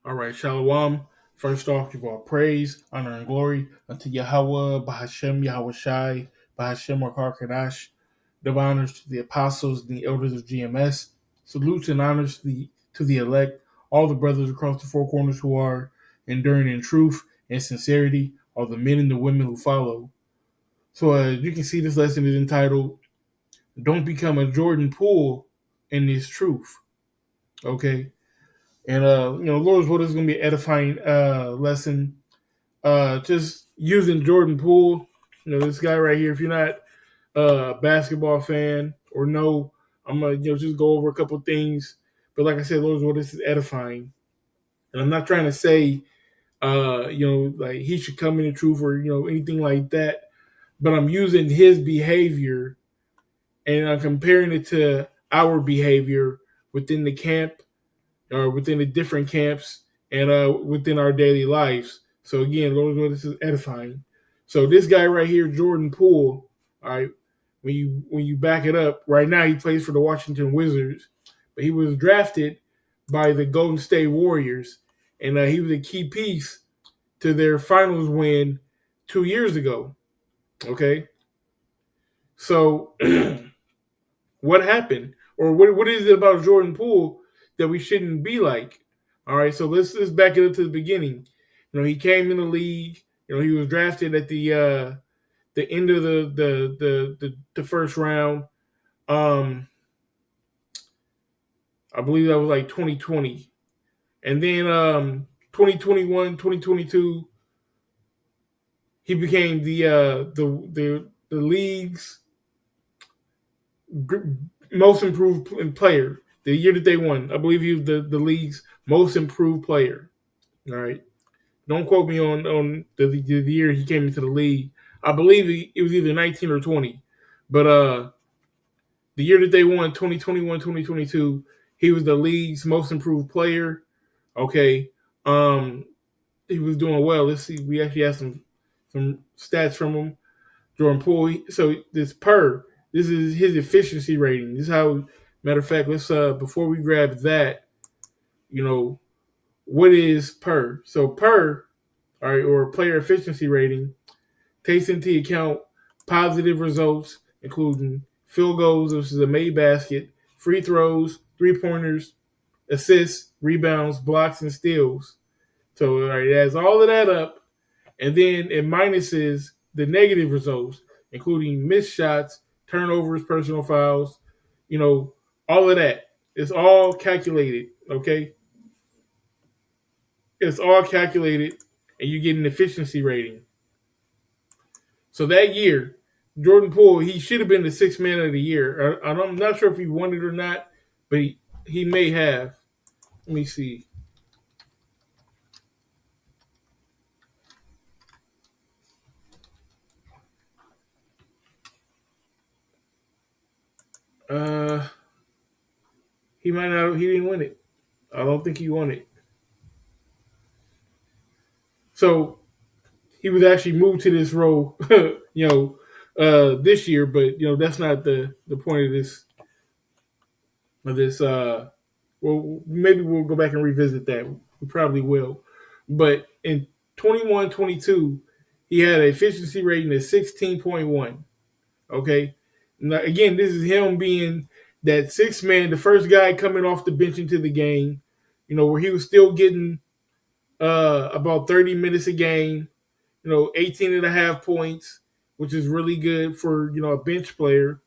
All right, Shalom. First off, give all praise, honor, and glory unto Yahweh, Bahashem, Yahweh Shai, Bahashem, Makar Kadash. Double honors to the apostles and the elders of GMS. Salutes and honors to the elect, all the brothers across the four corners who are enduring in truth and sincerity, all the men and the women who follow. So, as you can see, this lesson is entitled, Don't Become a Jordan Poole in This Truth. Okay? And Lord's Will is going to be an edifying lesson. Just using Jordan Poole, this guy right here. If you're not a basketball fan or no, I'm gonna just go over a couple things. But like I said, Lord's Will, this is edifying, and I'm not trying to say like he should come in the truth or anything like that. But I'm using his behavior and I'm comparing it to our behavior within the camp or within the different camps and within our daily lives. So again, Lord, this is edifying. So this guy right here, Jordan Poole, all right, when you back it up, right now he plays for the Washington Wizards, but he was drafted by the Golden State Warriors, and he was a key piece to their finals win 2 years ago. Okay, so what happened, or what is it about Jordan Poole that we shouldn't be like? All right, so let's back it up to the beginning. He came in the league. He was drafted at the end of the first round. I believe that was like 2020, and then 2021, 2022, he became the league's most improved player. The year that they won, I believe he was the league's most improved player. All right, don't quote me on the year he came into the league. I believe it was either 19 or 20, but the year that they won, 2021, 2022, he was the league's most improved player. Okay, he was doing well. Let's see, we actually have some stats from him. Jordan Poole. So this is his efficiency rating. This is how. Matter of fact, let's before we grab that, what is per? So per, all right, or player efficiency rating takes into account positive results, including field goals, which is a made basket, free throws, 3-pointers, assists, rebounds, blocks, and steals. So all right, it adds all of that up, and then it minuses the negative results, including missed shots, turnovers, personal fouls, all of that. It's all calculated, okay? It's all calculated, and you get an efficiency rating. So that year, Jordan Poole, he should have been the sixth man of the year. I'm not sure if he won it or not, but he may have. Let me see. Uh, he might not. He didn't win it. I don't think he won it. So he was actually moved to this role, this year. But that's not the point of this. Well, maybe we'll go back and revisit that. We probably will. But in 21-22, he had an efficiency rating of 16.1. Okay. Now, again, this is him being that sixth man, the first guy coming off the bench into the game, where he was still getting about 30 minutes a game, 18 and a half points, which is really good for, a bench player.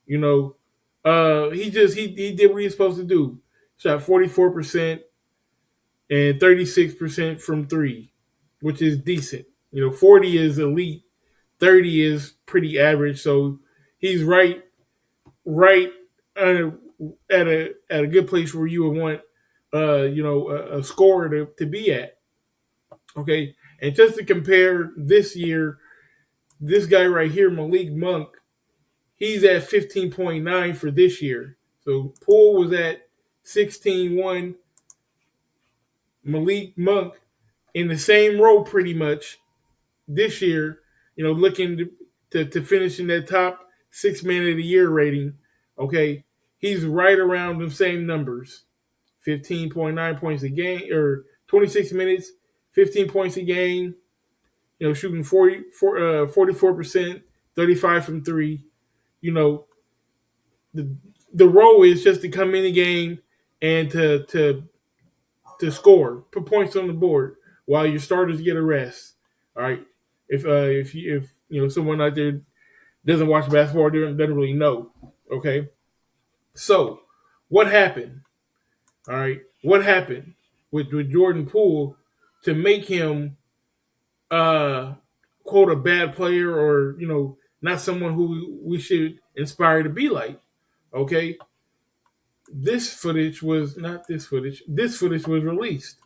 He did what he's supposed to do. Shot 44% and 36% from three, which is decent. 40 is elite, 30 is pretty average. So he's right at a good place where you would want a scorer to be at. Okay, and just to compare this year, this guy right here, Malik Monk, he's at 15.9 for this year. So Poole was at 16.1. Malik Monk in the same role pretty much this year, looking to finish in that top six man of the year rating. Okay, he's right around the same numbers, 15.9 points a game or 26 minutes, 15 points a game. Shooting 44%, 35 from three. You know, the the role is just to come in the game and to score, put points on the board while your starters get a rest. All right. If someone out there doesn't watch basketball, doesn't really know. Okay. So what happened? All right. What happened with Jordan Poole to make him quote a bad player, or not someone who we should inspire to be like? Okay. This footage was not this footage. This footage was released.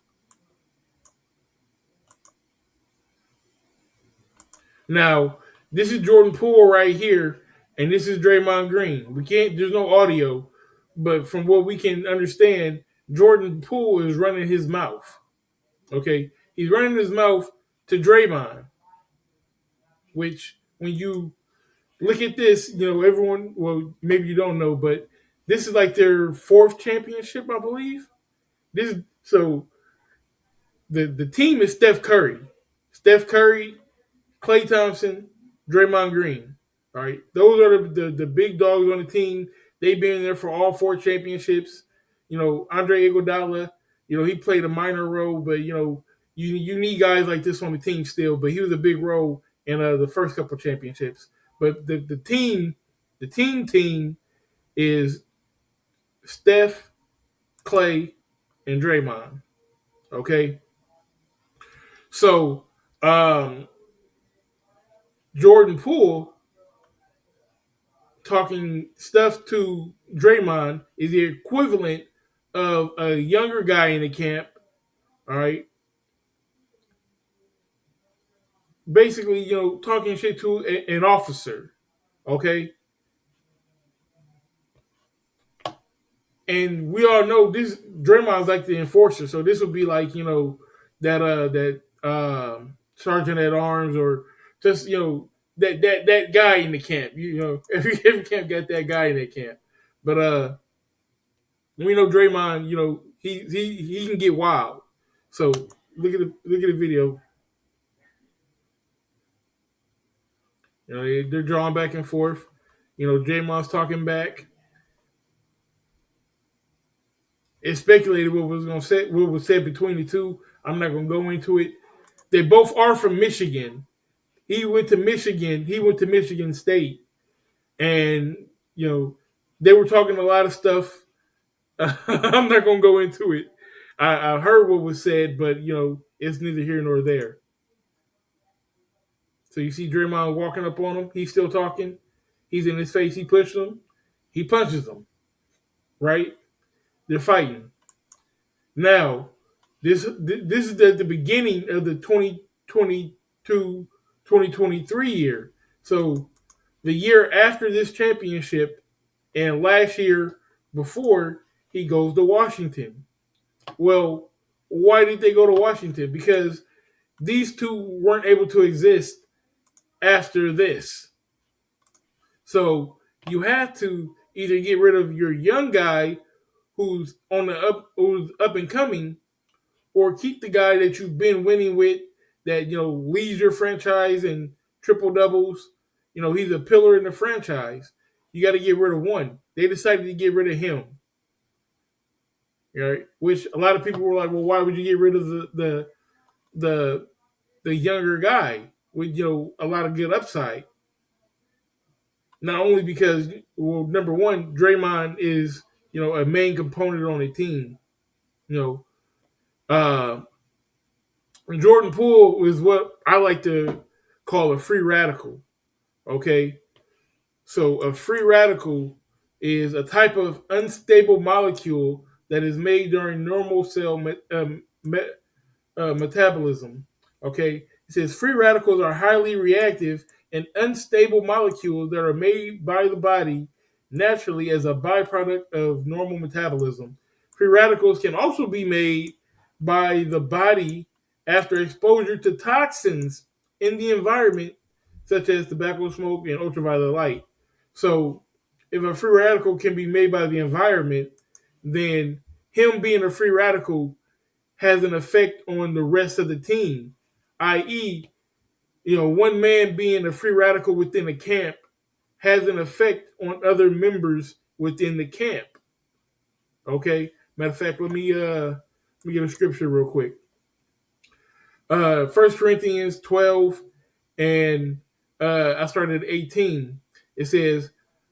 Now, this is Jordan Poole right here, and this is Draymond Green. We can't. There's no audio, but from what we can understand, Jordan Poole is running his mouth. Okay, he's running his mouth to Draymond, which when you look at this, everyone. Well, maybe you don't know, but this is like their fourth championship, I believe. This so the team is Steph Curry, Klay Thompson, Draymond Green. All right, those are the big dogs on the team. They've been there for all four championships. Andre Iguodala. He played a minor role, but you need guys like this on the team still. But he was a big role in the first couple championships. But the team is Steph, Klay, and Draymond. Okay, so Jordan Poole talking stuff to Draymond is the equivalent of a younger guy in the camp, all right? Basically, talking shit to an officer, okay? And we all know this Draymond's like the enforcer, so this would be like, that sergeant at arms, or just, that guy in the camp. Every camp got that guy in that camp. But we know Draymond, he can get wild. So look at the video. They're drawing back and forth. Draymond's talking back. It's speculated what was said between the two. I'm not gonna go into it. They both are from Michigan. He went to Michigan. He went to Michigan State, and they were talking a lot of stuff. I'm not gonna go into it. I heard what was said, but it's neither here nor there. So you see Draymond walking up on him. He's still talking. He's in his face. He pushes him. He punches him. Right? They're fighting. Now, this is the beginning of the 2022-2023 year. So the year after this championship and last year before, he goes to Washington. Well, why did they go to Washington? Because these two weren't able to exist after this. So you have to either get rid of your young guy who's who's up and coming, or keep the guy that you've been winning with, that leads your franchise in triple doubles. He's a pillar in the franchise. You got to get rid of one. They decided to get rid of him. Right? Which a lot of people were like, well, why would you get rid of the younger guy with a lot of good upside? Not only because, well, number one, Draymond is a main component on the team. Uh, Jordan Poole is what I like to call a free radical. Okay, so a free radical is a type of unstable molecule that is made during normal cell metabolism. Okay, it says free radicals are highly reactive and unstable molecules that are made by the body naturally as a byproduct of normal metabolism. Free radicals can also be made by the body after exposure to toxins in the environment, such as tobacco smoke and ultraviolet light. So, if a free radical can be made by the environment, then him being a free radical has an effect on the rest of the team, i.e., one man being a free radical within a camp has an effect on other members within the camp. Okay. Matter of fact, let me get a scripture real quick. 1 Corinthians 12 and I started at 18. It says,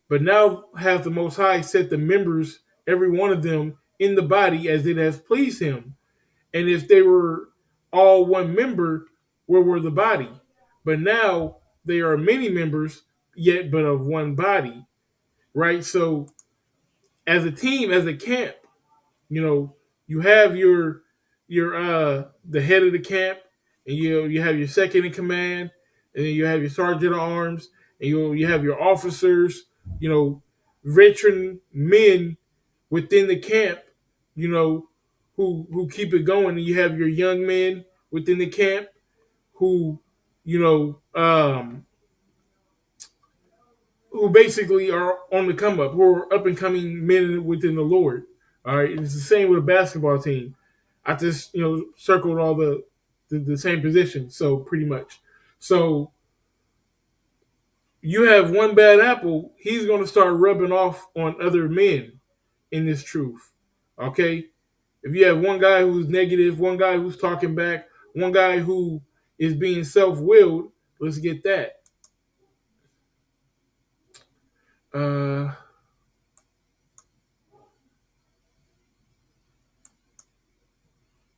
"But now hath the Most High set the members, every one of them, in the body as it has pleased him. And if they were all one member, where were the body? But now they are many members, yet but of one body." Right? So as a team, as a camp, you have your the head of the camp, and you have your second in command, and then you have your sergeant at arms, and you have your officers, veteran men within the camp, you know, who keep it going, and you have your young men within the camp who, you know, who basically are on the come up, who are up and coming men within the Lord. All right, it's the same with a basketball team. I just circled all the same positions, so pretty much. So you have one bad apple, he's going to start rubbing off on other men in this truth. Okay, if you have one guy who's negative, one guy who's talking back, one guy who is being self-willed, let's get that. Uh,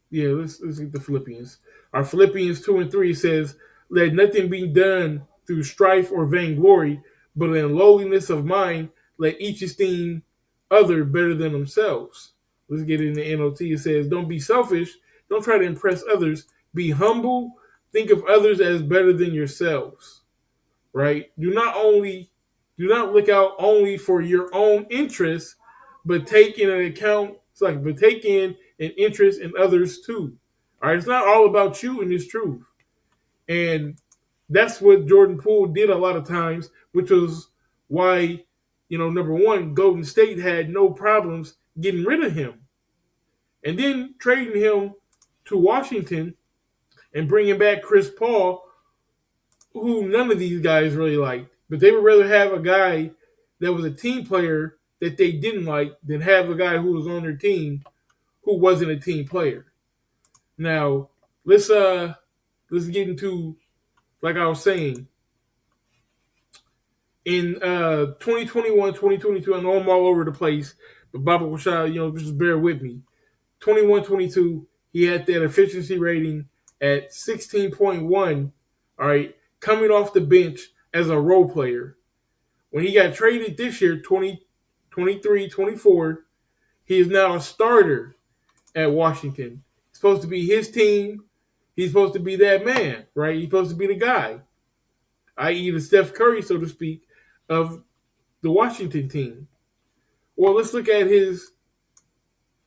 Yeah, let's get the Philippians. Our Philippians 2 and 3 says, "Let nothing be done through strife or vainglory, but in lowliness of mind, let each esteem other better than themselves." Let's get in the NOT. It says, "Don't be selfish. Don't try to impress others. Be humble. Think of others as better than yourselves." Right? Do not look out only for your own interests, but take in an account. But take in an interest in others too. All right, it's not all about you in this truth, and that's what Jordan Poole did a lot of times, which was why, number one, Golden State had no problems getting rid of him, and then trading him to Washington and bringing back Chris Paul, who none of these guys really liked. But they would rather have a guy that was a team player that they didn't like than have a guy who was on their team who wasn't a team player. Now, let's get into, like I was saying, in 2021, 2022, I know I'm all over the place, but Baba Rashad, just bear with me. 21-22, he had that efficiency rating at 16.1, all right, coming off the bench as a role player. When he got traded this year, 2023-24, he is now a starter at Washington. It's supposed to be his team. He's supposed to be that man, right? He's supposed to be the guy, i.e. the Steph Curry, so to speak, of the Washington team. Well, let's look at his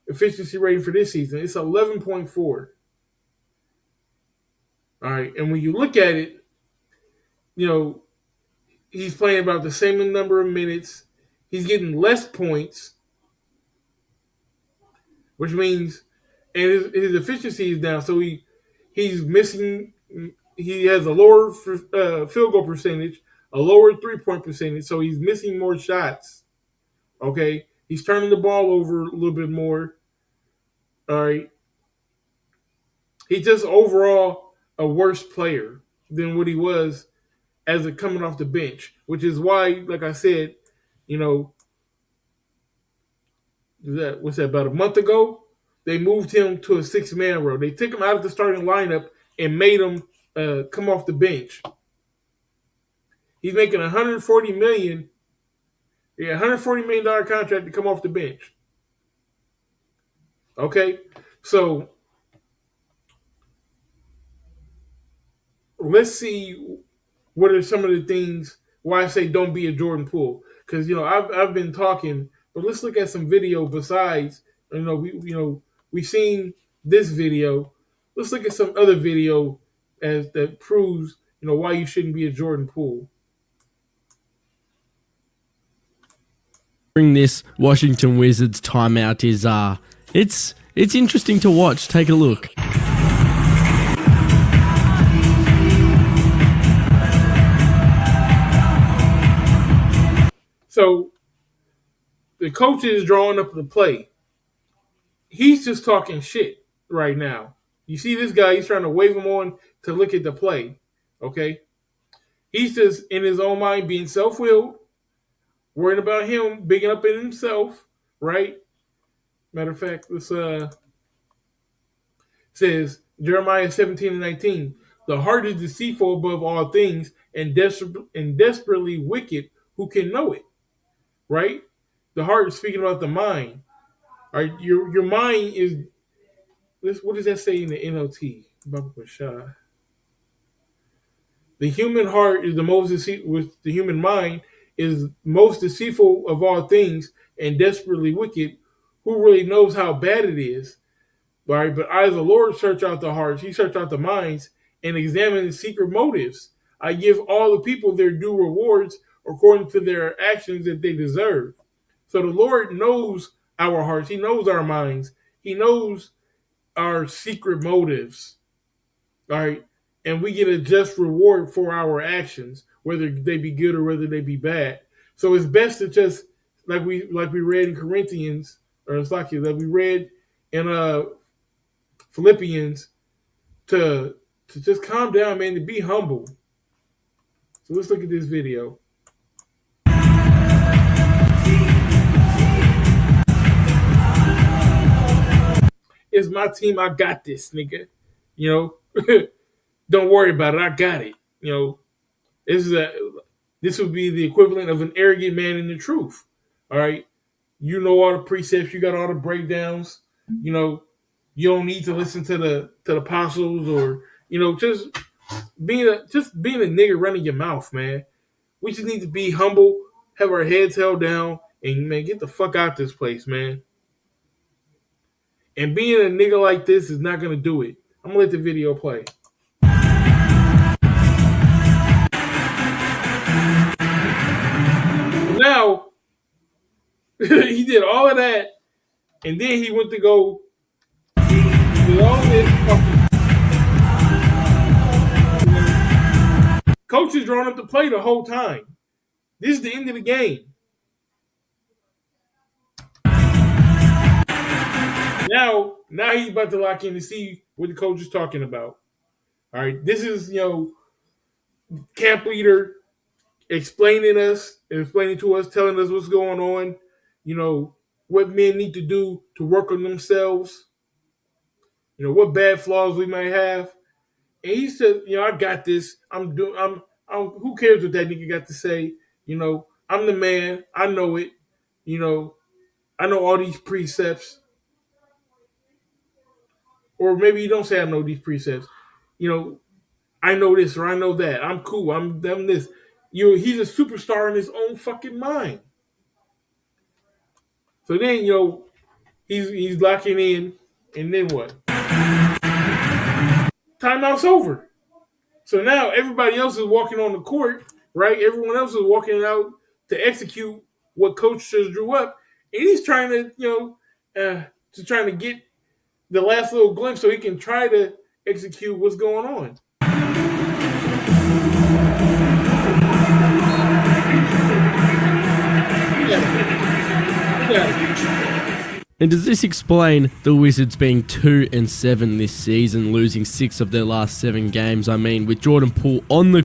efficiency rating for this season. It's 11.4. All right, and when you look at it, he's playing about the same number of minutes. He's getting less points, which means, and his efficiency is down. So he's missing. He has a lower field goal percentage, a lower 3-point percentage. So he's missing more shots. Okay, he's turning the ball over a little bit more. All right, he's just overall a worse player than what he was as a coming off the bench, which is why, like I said, about a month ago, they moved him to a 6-man role. They took him out of the starting lineup and made him come off the bench. He's making $140 million contract to come off the bench. Okay, so let's see what are some of the things why I say don't be a Jordan Poole, because I've been talking, but let's look at some video besides. We've seen this video. Let's look at some other video that proves why you shouldn't be a Jordan Poole. During this Washington Wizards timeout is It's interesting to watch. Take a look. So the coach is drawing up the play. He's just talking shit right now. You see this guy, he's trying to wave him on to look at the play. Okay? He's just in his own mind being self-willed, worrying about him, bigging up in himself, right? Matter of fact, this says Jeremiah 17 and 19. The heart is deceitful above all things and desperately wicked. Who can know it? Right? The heart is speaking about the mind. All right, your mind is this. What does that say in the NLT? The human heart is the most deceitful. With the human mind is most deceitful of all things and desperately wicked. Who really knows how bad it is? Right, but I, the Lord, search out the hearts. He search out the minds and examine the secret motives. I give all the people their due rewards according to their actions that they deserve. So the Lord knows our hearts. He knows our minds. He knows our secret motives. All right. And we get a just reward for our actions, whether they be good or whether they be bad. So it's best to just like we read in Corinthians, or it's like that we read in Philippians, to just calm down, man, to be humble. So let's look at this video. It's my team. I got this, nigga. You know, don't worry about it. I got it. You know, this is a this would be the equivalent of an arrogant man in the truth. All right, you know all the precepts. You got all the breakdowns. You know, you don't need to listen to the apostles, or just being a nigga running your mouth, man. We just need to be humble, have our heads held down, and man, get the fuck out this place, man. And being a nigga like this is not gonna do it. I'm gonna let the video play. Now he did all of that, and then he went to go with all this fucking. Coach is drawing up the play the whole time. This is the end of the game. Now he's about to lock in to see what the coach is talking about. All right, this is camp leader explaining to us, telling us what's going on. What men need to do to work on themselves. What bad flaws we might have. And he said, I got this. Who cares what that nigga got to say? I'm the man. I know it. You know, I know all these precepts. Or maybe you don't say I know these precepts. I know this or I know that. I'm cool. I'm this. He's a superstar in his own fucking mind. So then, he's locking in, and then what? Timeout's over. So now everybody else is walking on the court, right? Everyone else is walking out to execute what coach just drew up, and he's trying to, trying to get the last little glimpse so he can try to execute what's going on. And does this explain the Wizards being 2-7 this season, losing 6 of their last 7 games? I mean, with Jordan Poole on the...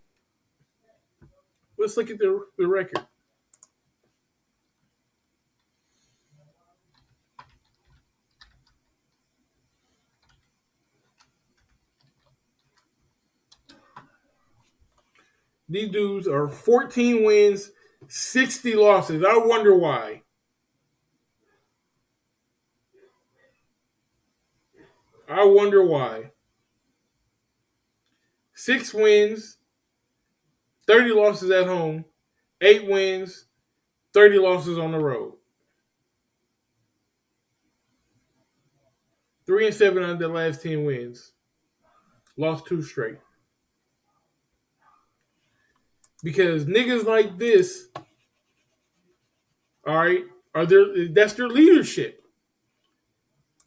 Let's look at the record. These dudes are 14 wins, 60 losses. I wonder why. I wonder why. 6 wins, 30 losses at home, 8 wins, 30 losses on the road. 3-7 on their last 10 wins. Lost 2 straight. Because niggas like this, all right, that's their leadership.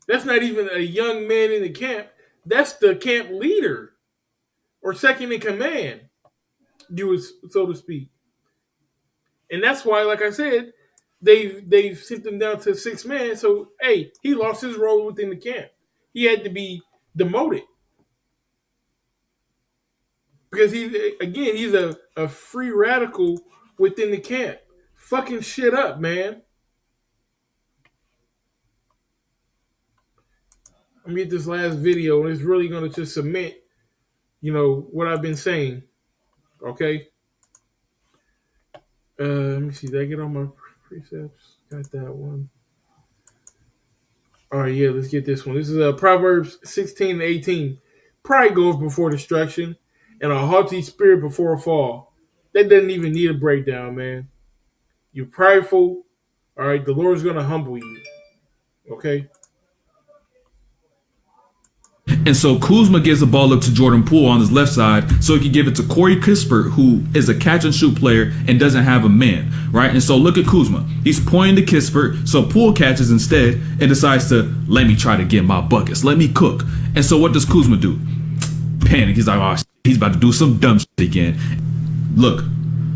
That's not even a young man in the camp. That's the camp leader or second in command, so to speak. And that's why, like I said, they've sent him down to 6 man. So hey, he lost his role within the camp. He had to be demoted because he's a free radical within the camp, fucking shit up, man. Let me get this last video, and it's really gonna just cement, what I've been saying. Okay. Let me see. Did I get all my precepts? Got that one. All right, yeah, let's get this one. This is Proverbs 16:18. Pride goes before destruction, and a haughty spirit before a fall. That doesn't even need a breakdown, man. You're prideful. All right, the Lord's going to humble you. Okay? And so Kuzma gives the ball up to Jordan Poole on his left side so he can give it to Corey Kispert, who is a catch and shoot player and doesn't have a man, right? And so look at Kuzma. He's pointing to Kispert, so Poole catches instead and decides to let me try to get my buckets. Let me cook. And so what does Kuzma do? Panic. He's like, oh, he's about to do some dumb shit again. Look,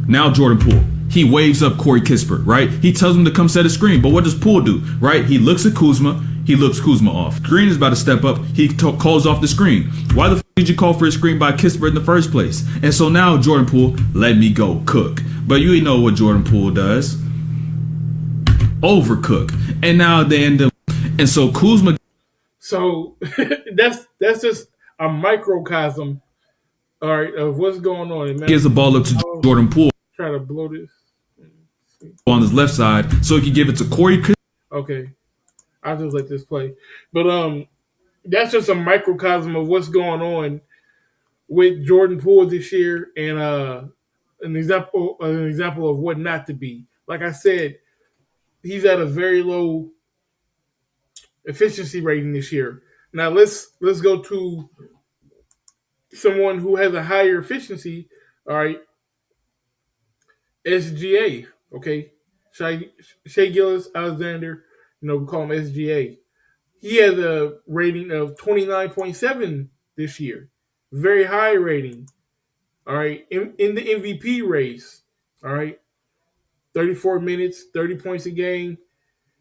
now Jordan Poole. He waves up Corey Kispert, right? He tells him to come set a screen. But what does Poole do, right? He looks at Kuzma. He looks Kuzma off. Green is about to step up. He calls off the screen. Why the f did you call for a screen by Kispert in the first place? And so now Jordan Poole, let me go cook. But you know what Jordan Poole does. Overcook. And now they end up. And so Kuzma. So that's just a microcosm, all right, of what's going on. And man, gives the ball up to Jordan Poole. Try to blow this on his left side so he can give it to Corey. Okay. I'll just let this play. But that's just a microcosm of what's going on with Jordan Poole this year, and an example of what not to be. Like I said, he's at a very low efficiency rating this year. Now let's go to someone who has a higher efficiency. All right, SGA. Okay, Shea Gillis Alexander. We call him SGA. He has a rating of 29.7 this year. Very high rating. All right. In the MVP race. All right. 34 minutes, 30 points a game.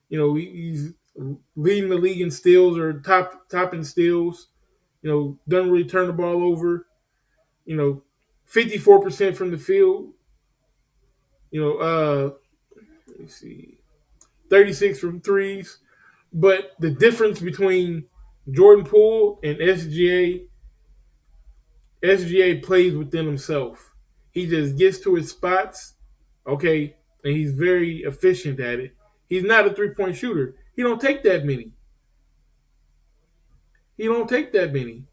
He's leading the league in steals or top in steals. Doesn't really turn the ball over. 54% from the field. Let me see. 36 from threes. But the difference between Jordan Poole and SGA plays within himself. He just gets to his spots, okay, and he's very efficient at it. He's not a 3-point shooter. He don't take that many. He don't take that many.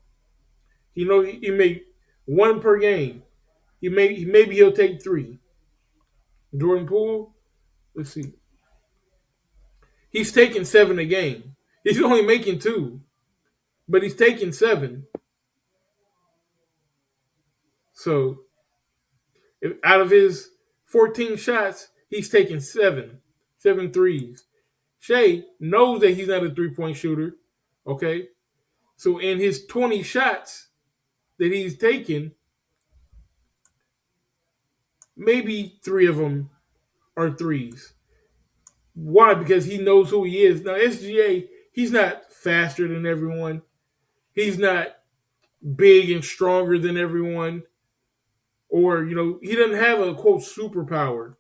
He make one per game. Maybe he'll take three. Jordan Poole, let's see. He's taking 7 a game. He's only making 2, but he's taking 7. So out of his 14 shots, he's taking 7 threes. Shea knows that he's not a 3-point shooter. Okay. So in his 20 shots that he's taken, maybe 3 of them are threes. Why? Because he knows who he is. Now, SGA, he's not faster than everyone. He's not big and stronger than everyone. Or, he doesn't have a, quote, superpower.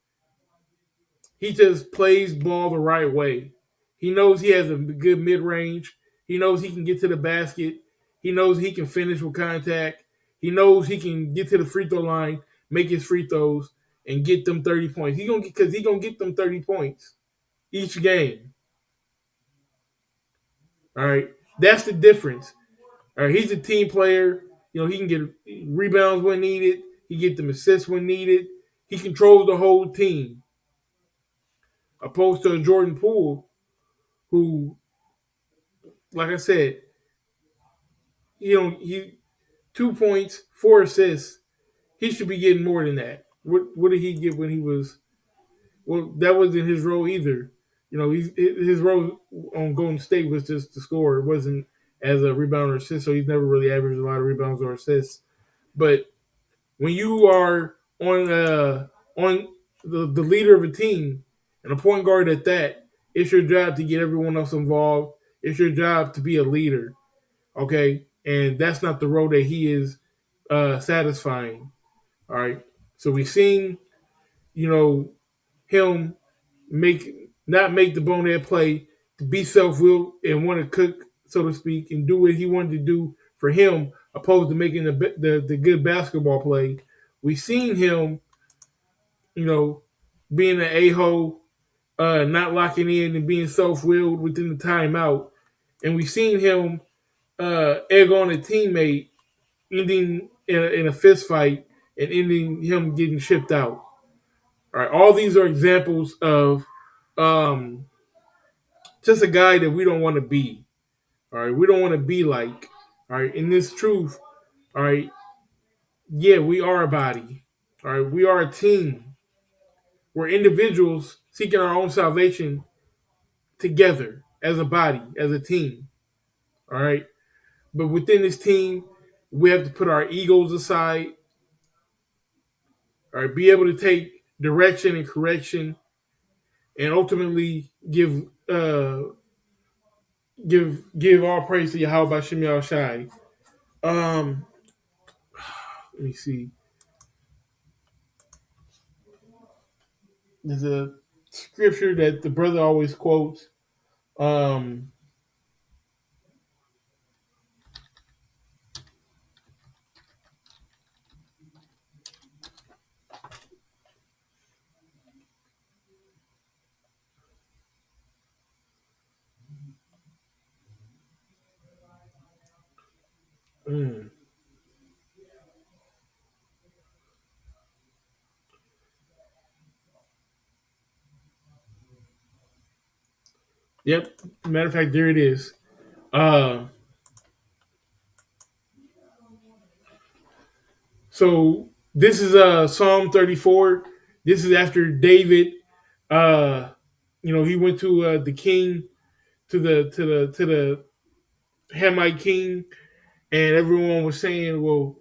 He just plays ball the right way. He knows he has a good mid range. He knows he can get to the basket. He knows he can finish with contact. He knows he can get to the free throw line, make his free throws, and get them 30 points. He's gonna get them 30 points each game. All right, that's the difference. All right, he's a team player. He can get rebounds when needed. He get them assists when needed. He controls the whole team. Opposed to a Jordan Poole, who, like I said, he 2 points, 4 assists. He should be getting more than that. What did he get when he was? Well, that wasn't his role either. his role on Golden State was just to score. It wasn't as a rebounder or assist, so he's never really averaged a lot of rebounds or assists. But when you are on the leader of a team and a point guard at that, it's your job to get everyone else involved. It's your job to be a leader, okay? And that's not the role that he is satisfying. All right. So we've seen, you know, him not make the bonehead play, to be self-willed and want to cook, so to speak, and do what he wanted to do for him, opposed to making the good basketball play. We've seen him, you know, being an a-hole, not locking in and being self-willed within the timeout, and we've seen him egg on a teammate, ending in a fist fight and ending him getting shipped out. All right, all these are examples of um, just a guy that we don't want to be. All right, we don't want to be like. All right, in this truth, all right, yeah, we are a body. All right, we are a team. We're individuals seeking our own salvation together as a body, as a team. All right, but within this team, we have to put our egos aside. All right, be able to take direction and correction, and ultimately give all praise to Yahweh Shem Shai. Um, let me see. There's a scripture that the brother always quotes. Um, mm, yep. Matter of fact, there it is. Uh, so this is Psalm 34. This is after David. Uh, he went to the king, to the Hamite king, and everyone was saying, "Well,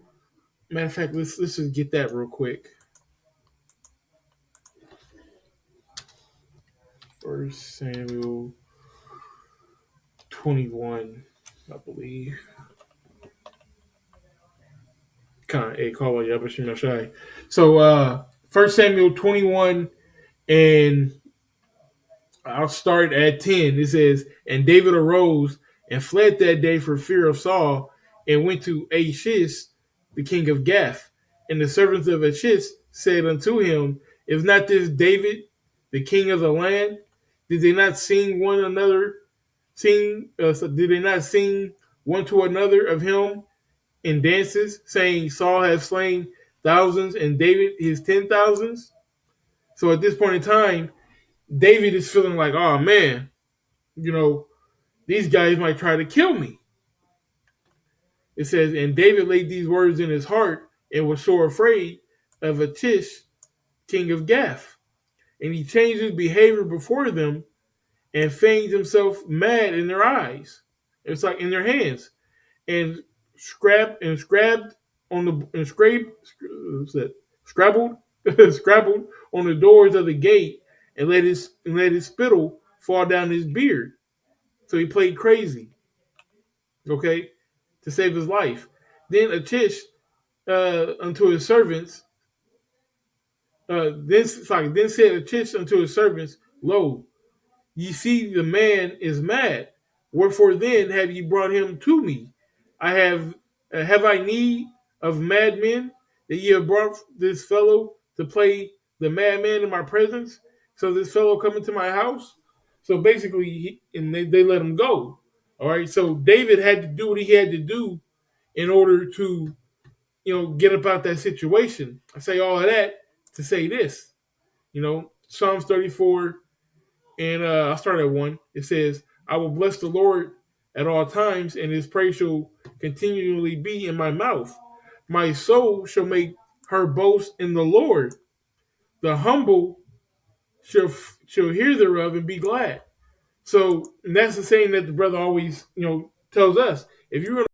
matter of fact, let's just get that real quick." First Samuel 21, I believe. So First Samuel 21, and I'll start at 10. It says, "And David arose and fled that day for fear of Saul, and went to Achish, the king of Gath. And the servants of Achish said unto him, Is not this David, the king of the land? Did they not sing one another? Did they not sing one to another of him in dances, saying, Saul has slain thousands and David his 10,000s? So at this point in time, David is feeling like, oh man, you know, these guys might try to kill me. It says, and David laid these words in his heart and was sore afraid of Achish, king of Gath. And he changed his behavior before them and feigned himself mad in their eyes. It's like in their hands. And scrabbled on the and scrabbled scrabbled on the doors of the gate and let his spittle fall down his beard. So he played crazy, okay, to save his life. Then Achish unto his servants, then said Achish unto his servants, Lo, ye see the man is mad. Wherefore then have ye brought him to me? Have I need of madmen that ye have brought this fellow to play the madman in my presence? So this fellow come into my house. So basically, they let him go. All right. So David had to do what he had to do in order to, get about that situation. I say all of that to say this. Psalms 34, and I'll start at 1. It says, I will bless the Lord at all times, and his praise shall continually be in my mouth. My soul shall make her boast in the Lord. The humble shall hear thereof and be glad. So, and that's the saying that the brother always, tells us. If you're going